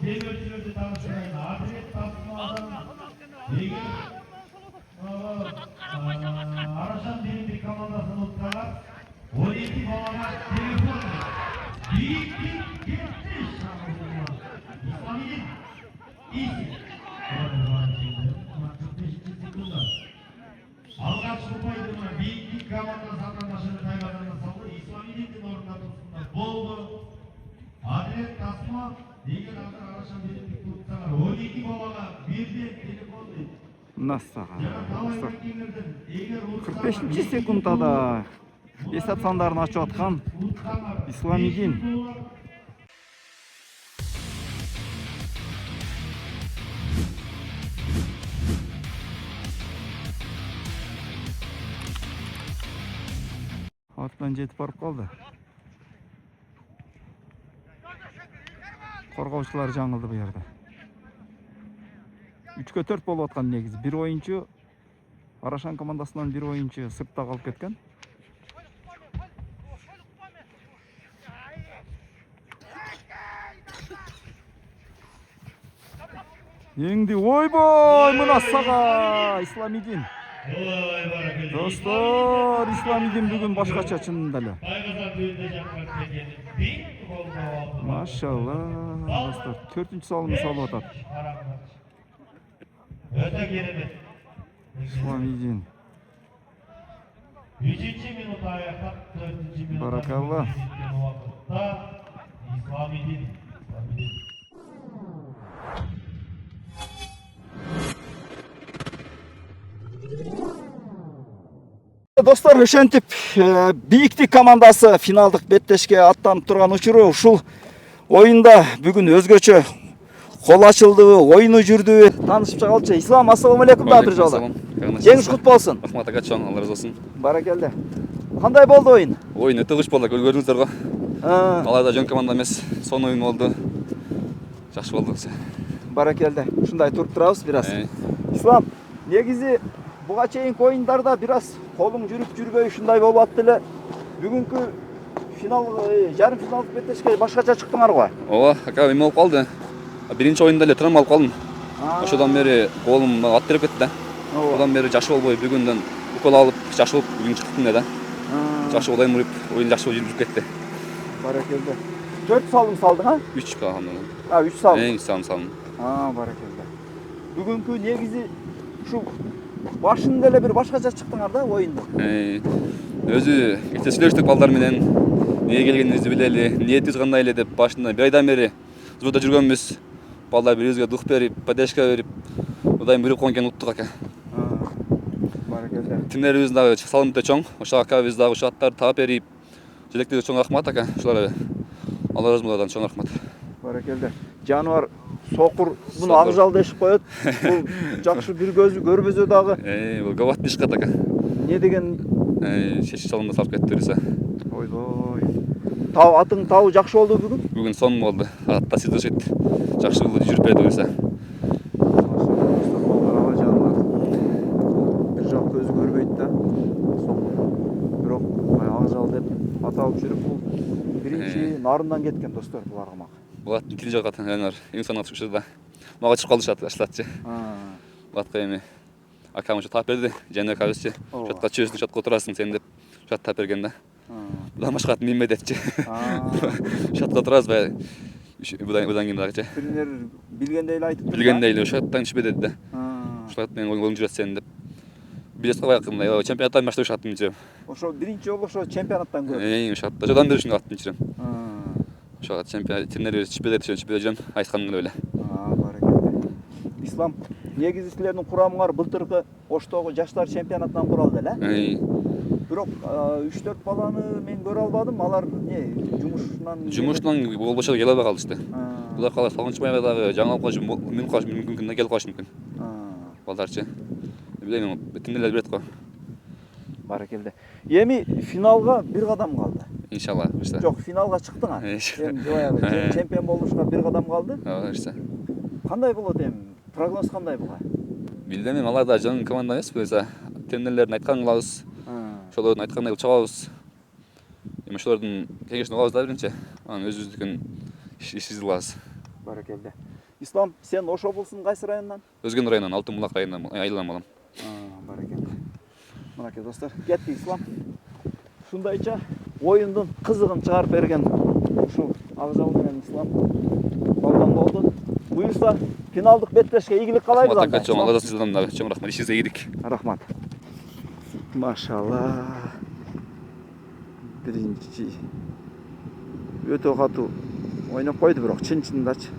izleyicilerimizi tanıştırayım. Adilet Tatlı'ndan ilgili Araşan Bilimlik komandasını tuttular. 12 balana telefon. Büyük bir geçmiş. İslam'ın iyisi. 45. sekunda. Algaç Kupay'dığına büyük bir komanda satrandaşını kaybadanına saldı. İslam'ın orunda tuttuğunda boldu. Adilet Tasma Diğer Araşan Bilimlik tuttular. 12 balana bir telefon değil. Nasıl? 45 sekundada Esat sandарын açып аткан Исламидин. Артынан жетип барып калды. Коргоочулар жаңылды бу жерде. 3-4 болуп аткан негизи. Bir oyuncu Araşan komandasынан bir oyuncu sırtta kalıp ketken. Endi oyboy mына сага Исламидин. Dostlar, Исламидин бүгүн башкача чынында эле. Машалла, dostlar, 4-cü salımı salып атат. Öte geride. Исламидин. 3. minut ayakta 4. minut. Barakallah. İslamidin. Dostlar, ошентип Бийиктик командасы финалдык беттешке аттанып турган учуру ушул оюнда бүгүн өзгөчө кол ачылдыбы, ойыны жүрдүбү таанышып чыгалычы. Ислам, ассаламу алейкум да бир жолу. Жеңиш кут болсун. Рахмат ага, чоң, Алла разы болсун. Баракелде. Кандай болду оюн? Оюн өтө кыш болду, көрдүңүздөр го. Алайда жөн команда эмес, сон оюн болду. Жакшы болду. Баракелде. Ушундай туруп турабыз бир аз. Ислам, негизи буга чейинки оюндарда бир аз колуң жүрүп жүрбөй ушундай болуп атты эле. Бүгүнкү финал, жарым финалдык беттешке башкача чыктыңар го. Ооба, ака, эме болуп калды. Биринчи оюнда эле травма алып калдым. Ошодон бери колум ат берип кетти да. Одан бери жакшы болбой бүгүндөн укол алып жакшы болуп бүгүн чыктым да. Жакшы болайын деп оюн жакшы болуп жүрүп кетти. Баракелде. 4 салым салдың, а? 3 калган. 3 салым. 3 салым. Баракелде. Бүгүнкү негизи ушу башында эле бир башкача чыктыңар да оюнда. Өзү кече сүйлөштүк балдар менен. Эмне келгенибизди билели, ниетибиз кандай эле деп башында бир айдан бери зуда жүргөнбүз. Балдар бирибизге дух берип, поддержка берип, Кудайым буйруп койгон экенин уктук ака. Баракелде. Тимдерибиз дагы салым өтө чоң. Ошо акабыз дагы ушул аттарды таап берип, желектеге чоң рахмат ака. Ушуларга Алла разы болсун, чоң рахмат. Баракелде. Жаныбар сокур буну акжал дешип коет. Бул жакшы бир көзү көрбөзө дагы. Бул гават дешип коет ака. Не деген шеши салымда салып кетти берсе. Ойбой. Атың табы жакшы болду бүгүн? Бүгүн сон болду. Атта сыдышыт. Жакшы болду, жүрүп берди берсе. Бир жак көзү көрбөйт да. Бирок акжал деп аталып жүрүп бул биринчи нарындан кеткен достор бул аргамак. Бул аттын тили жок атын, жанар инсан атып ушуда. Мага чыгып калышат, аштатчы. Бул атка эми акам ушу таап берди, жана акабызчы. Шатка чөзүп шатка отурасың сен деп шат таап берген да. Будан башка ат минме депчи. Шатка отурабыз бай. Будан кийин дагычы. Тренер билгендей эле айтып. Билгендей эле шаттан түшпө деди да. Ушул ат менен голун жүрөт сен деп. Билет кабай акымда, чемпионаттан баштап ушу аттын жүрөм. Ошо биринчи жолу ошо чемпионаттан көрдүм. Ошо атта жадан бери ушул аттын жүрөм. Ошо чемпион тренер түшпөдө жүрөм, айткан эле. Баракелде. Ислам, негизи силердин курамыңар былтыркы Оштогу жаштар чемпионатынан куралды эле. Бирок 3-4 баланы мен көрө албадым. Алар жумушунан болбошо келе албай калышты. Булар калай Салгынчыбайга дагы жаңылып калышы мүмкүн, келип калышы мүмкүн. Балдарчы. Билем, бетинделер берет го. Баракелде. Эми финалга бир кадам калды. Иншалла, буюрса. Жок, финалга чыктың а. Эми чемпион болушка бир кадам калды. Буюрса. Кандай болот эми? Прогноз кандай буга? Билдем, алар да жаңы команда эмес, буюрса. Тренерлердин айтканын кылабыз. Ошолордун айткандай чыгабыз. Эми ошолордун кеңешин угабыз да биринчи. Анан өзүбүздүкүн иш изилабыз. Баракелде. Ислам, сен Ош облысының қайсы районынан? Өзген районынан, Алтынбұлақ районынан айылдан болам. Бар екен. Мынакей достар, кетті Ислам. Шундайча ойындың қызығын шығарып берген ушул Акжал менен Ислам болгон болду. Буюрса финалдык беттешке игилик каалайбыз анда. Рахмат, чоң Алла сизден дагы чоң рахмат. Ишиңизге ийгилик. Рахмат. Машалла. Биринчи өтө катуу ойноп койду, бирок чын-чындачы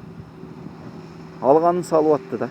алганын салып атты да.